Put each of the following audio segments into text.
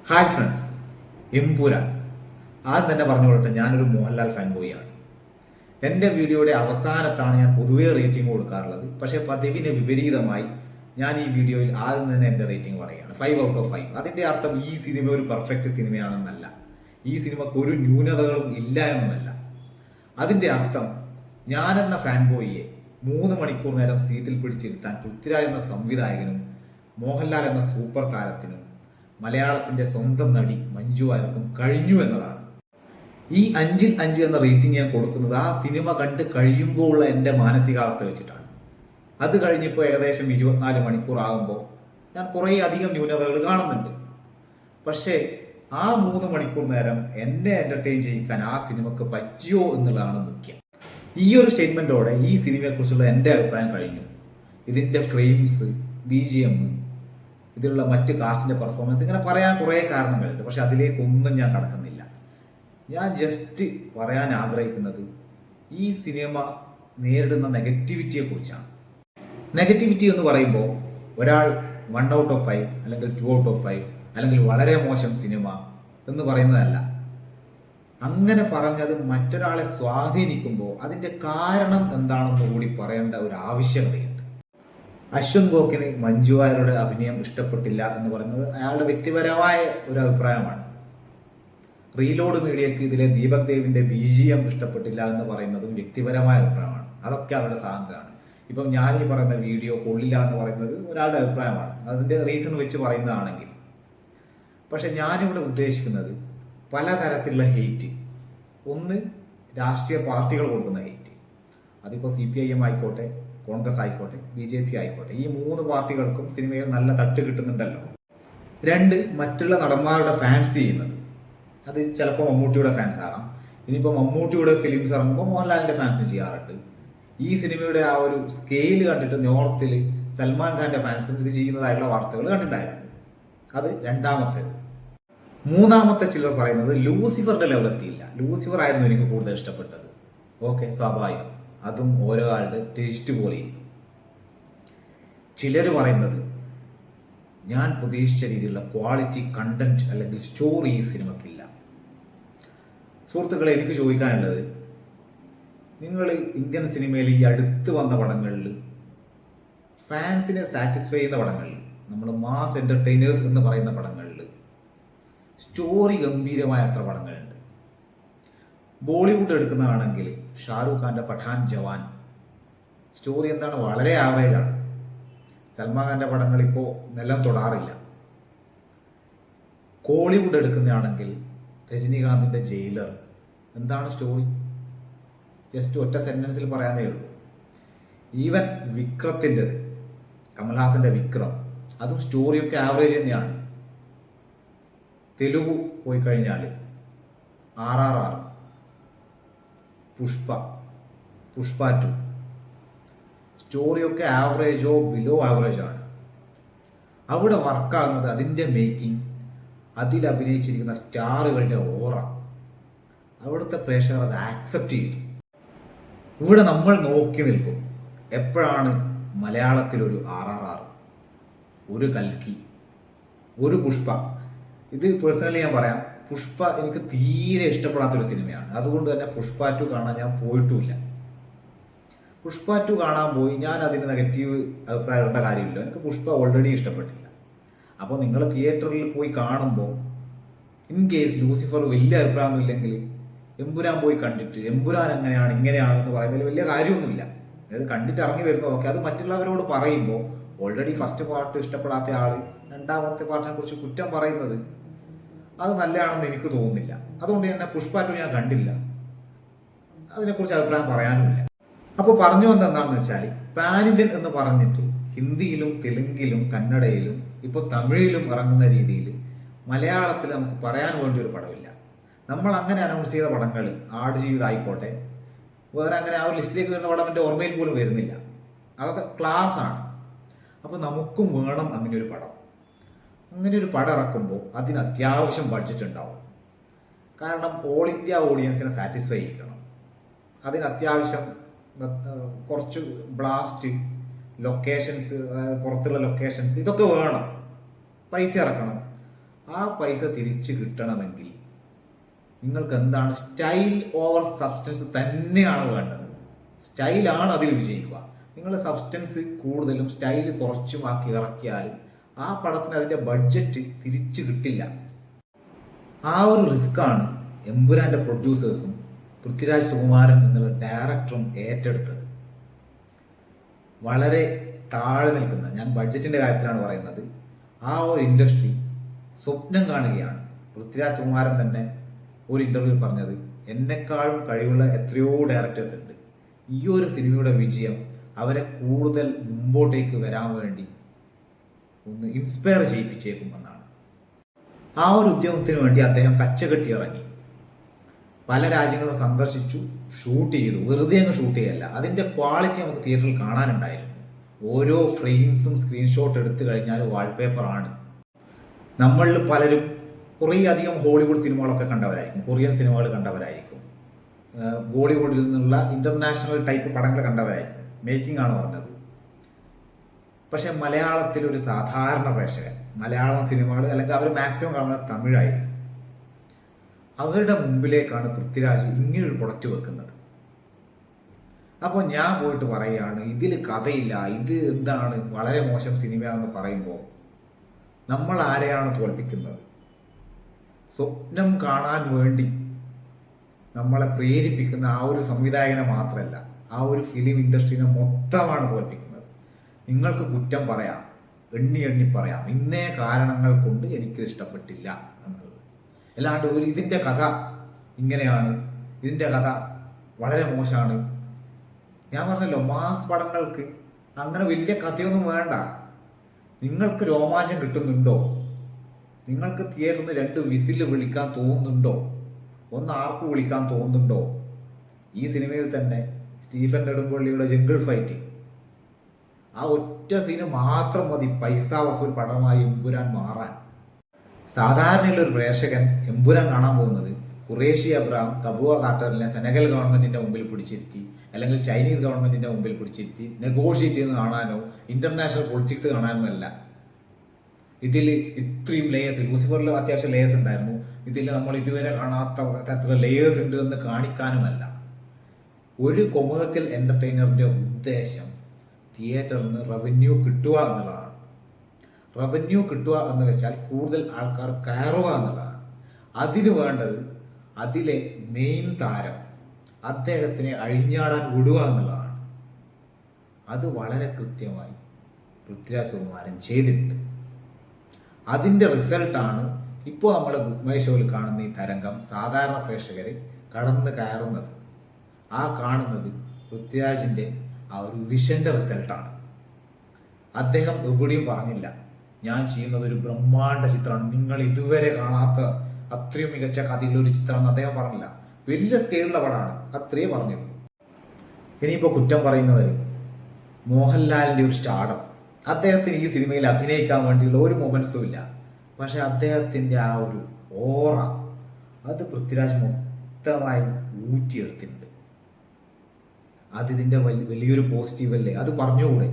Hi friends, Empuraan. ആദ്യം തന്നെ പറഞ്ഞുകൊള്ളട്ടെ, ഞാനൊരു മോഹൻലാൽ ഫാൻ ബോയിയാണ്. എൻ്റെ വീഡിയോയുടെ അവസാനത്താണ് ഞാൻ പൊതുവേ റേറ്റിംഗ് കൊടുക്കാറുള്ളത്. പക്ഷേ പതിവിന് വിപരീതമായി ഞാൻ ഈ വീഡിയോയിൽ ആദ്യം തന്നെ എൻ്റെ റേറ്റിംഗ് പറയുകയാണ് 5/5. അതിൻ്റെ അർത്ഥം ഈ സിനിമ ഒരു പെർഫെക്റ്റ് സിനിമയാണെന്നല്ല, ഈ സിനിമക്ക് ഒരു ന്യൂനതകളും ഇല്ല എന്നുമല്ല. അതിൻ്റെ അർത്ഥം ഞാനെന്ന ഫാൻ ബോയിയെ 3 മണിക്കൂർ നേരം സീറ്റിൽ പിടിച്ചിരുത്താൻ പൃഥ്വിരാജ് എന്ന സംവിധായകനും മോഹൻലാൽ എന്ന സൂപ്പർ താരത്തിനും മലയാളത്തിന്റെ സ്വന്തം നടി മഞ്ജു വാര്യർക്കും കഴിഞ്ഞു എന്നതാണ്. ഈ 5-ൽ 5 എന്ന റേറ്റിംഗ് ഞാൻ കൊടുക്കുന്നത് ആ സിനിമ കണ്ട് കഴിയുമ്പോൾ ഉള്ള എൻ്റെ മാനസികാവസ്ഥ വെച്ചിട്ടാണ്. അത് കഴിഞ്ഞപ്പോൾ ഏകദേശം 24 മണിക്കൂർ ആകുമ്പോൾ ഞാൻ കുറേ അധികം ന്യൂനതകൾ കാണുന്നുണ്ട്. പക്ഷേ ആ 3 മണിക്കൂർ നേരം എന്നെ എന്റർടൈൻ ചെയ്യിക്കാൻ ആ സിനിമക്ക് പറ്റിയോ എന്നുള്ളതാണ് മുഖ്യം. ഈ ഒരു സ്റ്റേറ്റ്മെന്റോടെ ഈ സിനിമയെക്കുറിച്ചുള്ള എൻ്റെ അഭിപ്രായം കഴിഞ്ഞു. ഇതിന്റെ ഫ്രെയിംസ്, BGM, ഇതിലുള്ള മറ്റ് കാസ്റ്റിന്റെ പെർഫോമൻസ്, ഇങ്ങനെ പറയാൻ കുറേ കാരണങ്ങളുണ്ട്. പക്ഷെ അതിലേക്കൊന്നും ഞാൻ കടക്കുന്നില്ല. ഞാൻ ജസ്റ്റ് പറയാൻ ആഗ്രഹിക്കുന്നത് ഈ സിനിമ നേരിടുന്ന നെഗറ്റിവിറ്റിയെ കുറിച്ചാണ്. നെഗറ്റിവിറ്റി എന്ന് പറയുമ്പോൾ ഒരാൾ 1/5 അല്ലെങ്കിൽ 2/5 അല്ലെങ്കിൽ വളരെ മോശം സിനിമ എന്ന് പറയുന്നതല്ല. അങ്ങനെ പറഞ്ഞത് മറ്റൊരാളെ സ്വാധീനിക്കുമ്പോൾ അതിന്റെ കാരണം എന്താണെന്ന് കൂടി പറയേണ്ട ഒരു ആവശ്യകതയുണ്ട്. അശ്വന്ത് ഗോക്കിന് മഞ്ജു വാര്യരുടെ അഭിനയം ഇഷ്ടപ്പെട്ടില്ല എന്ന് പറയുന്നത് അയാളുടെ വ്യക്തിപരമായ ഒരു അഭിപ്രായമാണ്. റീലോഡ് മീഡിയക്ക് ഇതിലെ ദീപക് ദേവിന്റെ BGM ഇഷ്ടപ്പെട്ടില്ല എന്ന് പറയുന്നതും വ്യക്തിപരമായ അഭിപ്രായമാണ്. അതൊക്കെ അവരുടെ സ്വാതന്ത്ര്യമാണ്. ഇപ്പം ഞാൻ ഈ പറയുന്ന വീഡിയോ കൊള്ളില്ല എന്ന് പറയുന്നത് ഒരാളുടെ അഭിപ്രായമാണ്, അതിന്റെ റീസൺ വെച്ച് പറയുന്നതാണെങ്കിൽ. പക്ഷെ ഞാനിവിടെ ഉദ്ദേശിക്കുന്നത് പലതരത്തിലുള്ള ഹെയ്റ്റ്. ഒന്ന്, രാഷ്ട്രീയ പാർട്ടികൾ കൊടുക്കുന്ന ഹെയ്റ്റ്. അതിപ്പോൾ CPIM ആയിക്കോട്ടെ, കോൺഗ്രസ് ആയിക്കോട്ടെ, BJP ആയിക്കോട്ടെ, ഈ 3 പാർട്ടികൾക്കും സിനിമയിൽ നല്ല തട്ട് കിട്ടുന്നുണ്ടല്ലോ. 2, മറ്റുള്ള നടന്മാരുടെ ഫാൻസ് ചെയ്യുന്നത്. അത് ചിലപ്പോൾ മമ്മൂട്ടിയുടെ ഫാൻസ് ആകാം. ഇനിയിപ്പോൾ മമ്മൂട്ടിയുടെ ഫിലിംസ് ഇറങ്ങുമ്പോൾ മോഹൻലാലിന്റെ ഫാൻസ് ചെയ്യാറുണ്ട്. ഈ സിനിമയുടെ ആ ഒരു സ്കെയിൽ കണ്ടിട്ട് നോർത്തിൽ സൽമാൻ ഖാന്റെ ഫാൻസും ഇത് ചെയ്യുന്നതായിട്ടുള്ള വാർത്തകൾ കണ്ടിട്ടുണ്ടായിരുന്നു. അത് രണ്ടാമത്തേത്. മൂന്നാമത്തെ ചിലർ പറയുന്നത് ലൂസിഫറിന്റെ ലെവൽ എത്തിയില്ല. ലൂസിഫർ ആയിരുന്നു എനിക്ക് കൂടുതൽ ഇഷ്ടപ്പെട്ടത്. ഓക്കെ, സ്വാഭാവികം, അതും ഓരോ ആളുടെ ടേസ്റ്റ് പോലെ ഇരിക്കും. ചിലർ പറയുന്നത് ഞാൻ പ്രതീക്ഷിച്ച രീതിയിലുള്ള ക്വാളിറ്റി കണ്ടന്റ് അല്ലെങ്കിൽ സ്റ്റോറി ഈ സിനിമക്കില്ല. സുഹൃത്തുക്കളെ, എനിക്ക് ചോദിക്കാനുള്ളത്, നിങ്ങൾ ഇന്ത്യൻ സിനിമയിൽ ഈ അടുത്ത് വന്ന പടങ്ങളിൽ, ഫാൻസിനെ സാറ്റിസ്ഫൈ ചെയ്യുന്ന പടങ്ങളിൽ, നമ്മൾ മാസ് എന്റർടൈനേഴ്സ് എന്ന് പറയുന്ന പടങ്ങളിൽ സ്റ്റോറി ഗംഭീരമായ എത്ര പടങ്ങളുണ്ട്? ബോളിവുഡ് എടുക്കുന്നതാണെങ്കിൽ ഷാരൂഖ് ഖാന്റെ പഠാൻ, ജവാൻ, സ്റ്റോറി എന്താണ്, വളരെ ആവറേജ് ആണ്. സൽമാൻ ഖാന്റെ പടങ്ങൾ ഇപ്പോൾ നിലം തൊടാറില്ല. കോളിവുഡ് എടുക്കുന്നതാണെങ്കിൽ രജനീകാന്തിന്റെ ജയിലർ, എന്താണ് സ്റ്റോറി? ജസ്റ്റ് ഒറ്റ സെന്റൻസിൽ പറയാനേ ഉള്ളൂ. ഈവൻ വിക്രത്തിൻ്റെത്, കമൽഹാസന്റെ വിക്രം, അതും സ്റ്റോറിയൊക്കെ ആവറേജ് തന്നെയാണ്. തെലുഗു പോയി കഴിഞ്ഞാൽ RRR, പുഷ്പ 2, സ്റ്റോറിയൊക്കെ ആവറേജോ ബിലോ ആവറേജ് ആണ്. അവിടെ വർക്കാകുന്നത് അതിൻ്റെ മേക്കിംഗ്, അതിൽ അഭിനയിച്ചിരിക്കുന്ന സ്റ്റാറുകളുടെ ഓറ. അവിടുത്തെ പ്രേക്ഷകർ അത് ആക്സെപ്റ്റ് ചെയ്തു. ഇവിടെ നമ്മൾ നോക്കി നിൽക്കും എപ്പോഴാണ് മലയാളത്തിലൊരു RRR, ഒരു കൽക്കി, ഒരു പുഷ്പ. ഇത് പേഴ്സണലി ഞാൻ പറയാം, പുഷ്പ എനിക്ക് തീരെ ഇഷ്ടപ്പെടാത്തൊരു സിനിമയാണ്. അതുകൊണ്ട് തന്നെ പുഷ്പ 2 കാണാൻ ഞാൻ പോയിട്ടുമില്ല. പുഷ്പ 2 കാണാൻ പോയി ഞാൻ അതിന് നെഗറ്റീവ് അഭിപ്രായമുള്ള കാര്യമില്ല. എനിക്ക് പുഷ്പ ഓൾറെഡി ഇഷ്ടപ്പെട്ടില്ല. അപ്പോൾ നിങ്ങൾ തിയേറ്ററിൽ പോയി കാണുമ്പോൾ ഇൻ കേസ് ലൂസിഫർ വലിയ അഭിപ്രായമൊന്നും ഇല്ലെങ്കിൽ എമ്പുരാൻ പോയി കണ്ടിട്ട് എമ്പുരാൻ എങ്ങനെയാണ് ഇങ്ങനെയാണെന്ന് പറയുന്നതിൽ വലിയ കാര്യമൊന്നുമില്ല. അതായത് കണ്ടിട്ട് ഇറങ്ങി വരുന്നത് ഓക്കെ, അത് മറ്റുള്ളവരോട് പറയുമ്പോൾ ഓൾറെഡി ഫസ്റ്റ് പാർട്ട് ഇഷ്ടപ്പെടാത്ത ആൾ രണ്ടാമത്തെ പാർട്ടിനെ കുറിച്ച് കുറ്റം പറയുന്നത് അത് നല്ലതാണെന്ന് എനിക്ക് തോന്നുന്നില്ല. അതുകൊണ്ട് തന്നെ പുഷ്പ 2 ഞാൻ കണ്ടില്ല, അതിനെക്കുറിച്ച് അഭിപ്രായം പറയാനുമില്ല. അപ്പോൾ പറഞ്ഞു വന്നത് എന്താണെന്ന് വെച്ചാൽ, പാൻ ഇന്ത്യൻ എന്ന് പറഞ്ഞിട്ട് ഹിന്ദിയിലും തെലുങ്കിലും കന്നഡയിലും ഇപ്പോൾ തമിഴിലും ഇറങ്ങുന്ന രീതിയിൽ മലയാളത്തിൽ നമുക്ക് പറയാൻ വേണ്ടി ഒരു പടമില്ല. നമ്മൾ അങ്ങനെ അനൗൺസ് ചെയ്ത പടങ്ങൾ, ആടുജീവിതം ആയിക്കോട്ടെ, വേറെ അങ്ങനെ ആ ഒരു ലിസ്റ്റിലേക്ക് വരുന്ന പടം എൻ്റെ ഓർമ്മയിൽ പോലും വരുന്നില്ല. അതൊക്കെ ക്ലാസ് ആണ്. അപ്പോൾ നമുക്കും വേണം അങ്ങനെ ഒരു പടം. അങ്ങനെ ഒരു പടം ഇറക്കുമ്പോൾ അതിന് അത്യാവശ്യം ബഡ്ജറ്റ് ഉണ്ടാവും. കാരണം ഓൾ ഇന്ത്യ ഓഡിയൻസിനെ സാറ്റിസ്ഫൈ ചെയ്യിക്കണം. അതിന് അത്യാവശ്യം കുറച്ച് ബ്ലാസ്റ്റ്, ലൊക്കേഷൻസ്, പുറത്തുള്ള ലൊക്കേഷൻസ്, ഇതൊക്കെ വേണം. പൈസ ഇറക്കണം. ആ പൈസ തിരിച്ച് കിട്ടണമെങ്കിൽ നിങ്ങൾക്ക് എന്താണ് സ്റ്റൈൽ ഓവർ സബ്സ്റ്റൻസ് തന്നെയാണ് വേണ്ടത്. സ്റ്റൈലാണ് അതിൽ വിജയിക്കുക. നിങ്ങൾ സബ്സ്റ്റൻസ് കൂടുതലും സ്റ്റൈൽ കുറച്ചുമാക്കി ഇറക്കിയാൽ ആ പടത്തിന് അതിൻ്റെ ബഡ്ജറ്റ് തിരിച്ചു കിട്ടില്ല. ആ ഒരു റിസ്ക്കാണ് എമ്പുരാൻ്റെ പ്രൊഡ്യൂസേഴ്സും പൃഥ്വിരാജ് സുകുമാരൻ എന്നുള്ള ഡയറക്ടറും ഏറ്റെടുത്തത്. വളരെ താഴെ നിൽക്കുന്ന, ഞാൻ ബഡ്ജറ്റിൻ്റെ കാര്യത്തിലാണ് പറയുന്നത്, ആ ഒരു ഇൻഡസ്ട്രി സ്വപ്നം കാണുകയാണ്. പൃഥ്വിരാജ് സുകുമാരൻ തന്നെ ഒരു ഇൻ്റർവ്യൂ പറഞ്ഞത്, എന്നെക്കാളും കഴിവുള്ള എത്രയോ ഡയറക്ടേഴ്സ് ഉണ്ട്, ഈ ഒരു സിനിമയുടെ വിജയം അവരെ കൂടുതൽ മുമ്പോട്ടേക്ക് വരാൻ വേണ്ടി ഒന്ന് ഇൻസ്പയർ ചെയ്യിപ്പിച്ചേക്കും എന്നാണ്. ആ ഒരു ഉദ്യമത്തിന് വേണ്ടി അദ്ദേഹം കച്ചകെട്ടി ഇറങ്ങി. പല രാജ്യങ്ങളും സന്ദർശിച്ചു, ഷൂട്ട് ചെയ്തു. വെറുതെ അങ്ങ് ഷൂട്ട് ചെയ്യല്ല, അതിൻ്റെ ക്വാളിറ്റി നമുക്ക് തിയേറ്ററിൽ കാണാനുണ്ടായിരുന്നു. ഓരോ ഫ്രെയിംസും സ്ക്രീൻഷോട്ട് എടുത്തു കഴിഞ്ഞാൽ വാൾപേപ്പറാണ്. നമ്മളിൽ പലരും കുറേ അധികം ഹോളിവുഡ് സിനിമകളൊക്കെ കണ്ടവരായിരിക്കും, കൊറിയൻ സിനിമകൾ കണ്ടവരായിരിക്കും, ബോളിവുഡിൽ നിന്നുള്ള ഇൻ്റർനാഷണൽ ടൈപ്പ് പടങ്ങൾ കണ്ടവരായിരിക്കും. മേക്കിംഗ് ആണ് പറഞ്ഞത്. പക്ഷെ മലയാളത്തിലൊരു സാധാരണ പ്രേക്ഷകൻ മലയാളം സിനിമകൾ അല്ലെങ്കിൽ അവർ മാക്സിമം കാണുന്നത് തമിഴായിരിക്കും. അവരുടെ മുമ്പിലേക്കാണ് പൃഥ്വിരാജ് ഇങ്ങനൊരു പ്രൊഡക്റ്റ് വെക്കുന്നത്. അപ്പോൾ ഞാൻ പോയിട്ട് പറയുകയാണ്, ഇതിൽ കഥയില്ല, ഇത് എന്താണ് വളരെ മോശം സിനിമയാണെന്ന് പറയുമ്പോൾ നമ്മൾ ആരെയാണ് തോൽപ്പിക്കുന്നത്? സ്വപ്നം കാണാൻ വേണ്ടി നമ്മളെ പ്രേരിപ്പിക്കുന്ന ആ ഒരു സംവിധായകനെ മാത്രമല്ല, ആ ഒരു ഫിലിം ഇൻഡസ്ട്രീനെ മൊത്തമാണ് തോൽപ്പിക്കുന്നത്. നിങ്ങൾക്ക് കുറ്റം പറയാം, എണ്ണി എണ്ണി പറയാം, ഇന്നേ കാരണങ്ങൾ കൊണ്ട് എനിക്ക് ഇഷ്ടപ്പെട്ടില്ല എന്നുള്ളത്. അല്ലാണ്ട് ഇതിൻ്റെ കഥ ഇങ്ങനെയാണ്, ഇതിൻ്റെ കഥ വളരെ മോശമാണ്. ഞാൻ പറഞ്ഞല്ലോ, മാസ് പടങ്ങൾക്ക് അങ്ങനെ വലിയ കഥയൊന്നും വേണ്ട. നിങ്ങൾക്ക് രോമാഞ്ചം കിട്ടുന്നുണ്ടോ? നിങ്ങൾക്ക് തിയേറ്ററിൽ നിന്ന് 2 വിസിൽ വിളിക്കാൻ തോന്നുന്നുണ്ടോ? 1 ആർപ്പ് വിളിക്കാൻ തോന്നുന്നുണ്ടോ? ഈ സിനിമയിൽ തന്നെ സ്റ്റീഫൻ നെടുമ്പള്ളിയുടെ ജംഗിൾ ഫൈറ്റ്, ആ ഒറ്റ സീന് മാത്രം മതി പൈസ വസൂൽ പടമായി എമ്പുരാൻ മാറാൻ. സാധാരണയുള്ള ഒരു പ്രേക്ഷകൻ എമ്പുരാൻ കാണാൻ പോകുന്നത് ഖുറേഷി അബ്രഹാം തബുവ കാർട്ടറിനെ സെനഗൽ ഗവൺമെന്റിന്റെ മുമ്പിൽ പിടിച്ചിരുത്തി അല്ലെങ്കിൽ ചൈനീസ് ഗവൺമെന്റിന്റെ മുമ്പിൽ പിടിച്ചിരുത്തി നെഗോഷിയേറ്റ് ചെയ്ത് കാണാനോ ഇന്റർനാഷണൽ പൊളിറ്റിക്സ് കാണാനോ അല്ല. ഇതിൽ ഇത്രയും ലേയേഴ്സ്, ലൂസിഫറിൽ അത്യാവശ്യം ലേയേഴ്സ് ഉണ്ടായിരുന്നു, ഇതിൽ നമ്മൾ ഇതുവരെ കാണാത്ത തരത്തിലുള്ള ലേയേഴ്സ് ഉണ്ട് എന്ന് കാണിക്കാനുമല്ല. ഒരു കൊമേഴ്സ്യൽ എന്റർടൈനറിന്റെ ഉദ്ദേശം തിയേറ്ററിൽ നിന്ന് റവന്യൂ കിട്ടുക എന്നുള്ളതാണ്. റവന്യൂ കിട്ടുക എന്ന് വെച്ചാൽ കൂടുതൽ ആൾക്കാർ കയറുക എന്നുള്ളതാണ്. അതിന് വേണ്ടത് അതിലെ മെയിൻ താരം അദ്ദേഹത്തിനെ അഴിഞ്ഞാടാൻ വിടുക എന്നുള്ളതാണ്. അത് വളരെ കൃത്യമായി പൃഥ്വിരാജ് സുകുമാരൻ ചെയ്തിട്ടുണ്ട്. അതിൻ്റെ റിസൾട്ടാണ് ഇപ്പോൾ നമ്മൾ ബുക്ക് മൈ ഷോയിൽ കാണുന്ന ഈ തരംഗം സാധാരണ പ്രേക്ഷകർ കടന്ന് കയറുന്നത്. ആ കാണുന്നത് പൃഥ്വിരാജിൻ്റെ ആ ഒരു വിഷന്റെ റിസൾട്ടാണ്. അദ്ദേഹം എവിടെയും പറഞ്ഞില്ല ഞാൻ ചെയ്യുന്നത് ഒരു ബ്രഹ്മാണ്ഡ ചിത്രമാണ്, നിങ്ങൾ ഇതുവരെ കാണാത്ത അത്രയും മികച്ച കഥയിലൊരു ചിത്രമാണെന്ന് അദ്ദേഹം പറഞ്ഞില്ല. വലിയ സ്കെയിലുള്ള പടമാണ്, അത്രയേ പറഞ്ഞുള്ളൂ. ഇനിയിപ്പോൾ കുറ്റം പറയുന്നവർ, മോഹൻലാലിൻ്റെ ഒരു സ്റ്റാർഡം, അദ്ദേഹത്തിന് ഈ സിനിമയിൽ അഭിനയിക്കാൻ വേണ്ടിയുള്ള ഒരു മൊമെന്റ്സും ഇല്ല. പക്ഷെ അദ്ദേഹത്തിൻ്റെ ആ ഒരു ഓറ അത് പൃഥ്വിരാജ് മൊത്തമായി ഊറ്റിയെടുത്തിട്ടുണ്ട്. അതിതിൻ്റെ വലിയൊരു പോസിറ്റീവ് അല്ലേ? അത് പറഞ്ഞുകൂടെ?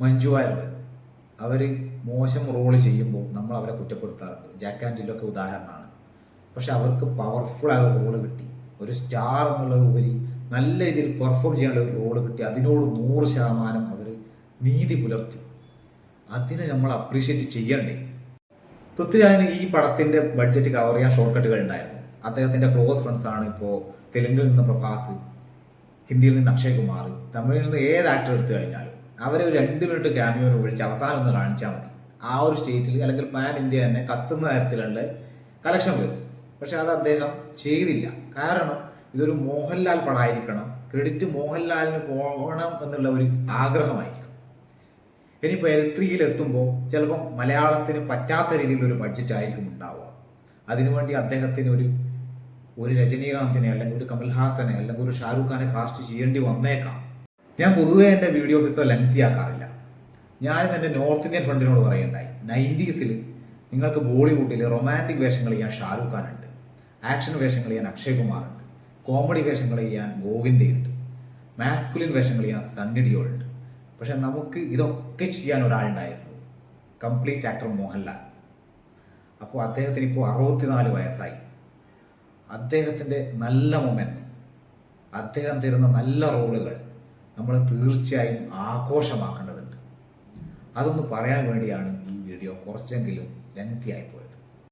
മഞ്ജു വാര്യർ അവർ മോശം റോള് ചെയ്യുമ്പോൾ നമ്മൾ അവരെ കുറ്റപ്പെടുത്താറുണ്ട്. ജാക്ക് ആൻഡ് ജില്ലൊക്കെ ഉദാഹരണമാണ്. പക്ഷെ അവർക്ക് പവർഫുള്ളായ റോള് കിട്ടി, ഒരു സ്റ്റാർ എന്നുള്ളത് ഉപരി നല്ല രീതിയിൽ പെർഫോം ചെയ്യാനുള്ള ഒരു റോള് കിട്ടി. അതിനോട് 100% അവർ നീതി പുലർത്തി. അതിനെ നമ്മൾ അപ്രീഷിയേറ്റ് ചെയ്യണ്ടേ? പൃഥ്വിരാജിന് ഈ പടത്തിൻ്റെ ബഡ്ജറ്റ് കവർ ചെയ്യാൻ ഷോർട്ട് കട്ടുകൾ ഉണ്ടായിരുന്നു. അദ്ദേഹത്തിൻ്റെ ക്ലോസ് ഫ്രണ്ട്സാണ് ഇപ്പോൾ തെലുങ്കിൽ നിന്ന് പ്രഭാസ്, ഹിന്ദിയിൽ നിന്ന് അക്ഷയ് കുമാർ, തമിഴിൽ നിന്ന് ഏത് ആക്ടർ എടുത്തു കഴിഞ്ഞാലും അവരെ ഒരു 2 മിനിറ്റ് ക്യാമിയോന് വിളിച്ച് അവസാനം ഒന്ന് കാണിച്ചാൽ മതി. ആ ഒരു സ്റ്റേറ്റിൽ അല്ലെങ്കിൽ പാൻ ഇന്ത്യ തന്നെ കത്തുന്ന തരത്തിലുള്ള കളക്ഷൻ വരും. പക്ഷെ അത് അദ്ദേഹം ചെയ്തില്ല. കാരണം ഇതൊരു മോഹൻലാൽ പടമായിരിക്കണം, ക്രെഡിറ്റ് മോഹൻലാലിന് പോകണം എന്നുള്ള ഒരു ആഗ്രഹമായിരിക്കും. ഇനിയിപ്പോൾ L3 എത്തുമ്പോൾ ചിലപ്പം മലയാളത്തിന് പറ്റാത്ത രീതിയിലൊരു ബഡ്ജറ്റ് ആയിരിക്കും ഉണ്ടാവുക. അതിനുവേണ്ടി അദ്ദേഹത്തിന് ഒരു രജനീകാന്തിനെ അല്ലെങ്കിൽ ഒരു കമൽഹാസനെ അല്ലെങ്കിൽ ഒരു ഷാരൂഖ് ഖാനെ കാസ്റ്റ് ചെയ്യേണ്ടി വന്നേക്കാം. ഞാൻ പൊതുവേ എൻ്റെ വീഡിയോസ് ഇത്ര ലെങ്തി ആക്കാറില്ല. ഞാനിന്ന് എൻ്റെ നോർത്ത് ഇന്ത്യൻ ഫ്രണ്ടിനോട് പറയുണ്ടായി, 90s നിങ്ങൾക്ക് ബോളിവുഡിൽ റൊമാൻറ്റിക് വേഷങ്ങൾ ചെയ്യാൻ ഷാരൂഖ് ഖാൻ ഉണ്ട്, ആക്ഷൻ വേഷങ്ങൾ ചെയ്യാൻ അക്ഷയ് കുമാർ ഉണ്ട്, കോമഡി വേഷങ്ങൾ ചെയ്യാൻ ഗോവിന്ദയുണ്ട്, മാസ്കുലിൻ വേഷങ്ങൾ ചെയ്യാൻ സണ്ണി ഡിയോൾ ഉണ്ട്. പക്ഷെ നമുക്ക് ഇതൊക്കെ ചെയ്യാൻ ഒരാളുണ്ടായിരുന്നു, കംപ്ലീറ്റ് ആക്ടർ മോഹൻലാൽ. അപ്പോൾ അദ്ദേഹത്തിന് ഇപ്പോൾ 64 വയസ്സായി. അദ്ദേഹത്തിൻ്റെ നല്ല മൊമെൻറ്റ്സ്, അദ്ദേഹം തരുന്ന നല്ല റോളുകൾ നമ്മൾ തീർച്ചയായും ആഘോഷമാക്കേണ്ടതുണ്ട്. അതൊന്ന് പറയാൻ വേണ്ടിയാണ് ഈ വീഡിയോ കുറച്ചെങ്കിലും ലെങ്തി ആയിപ്പോയത്.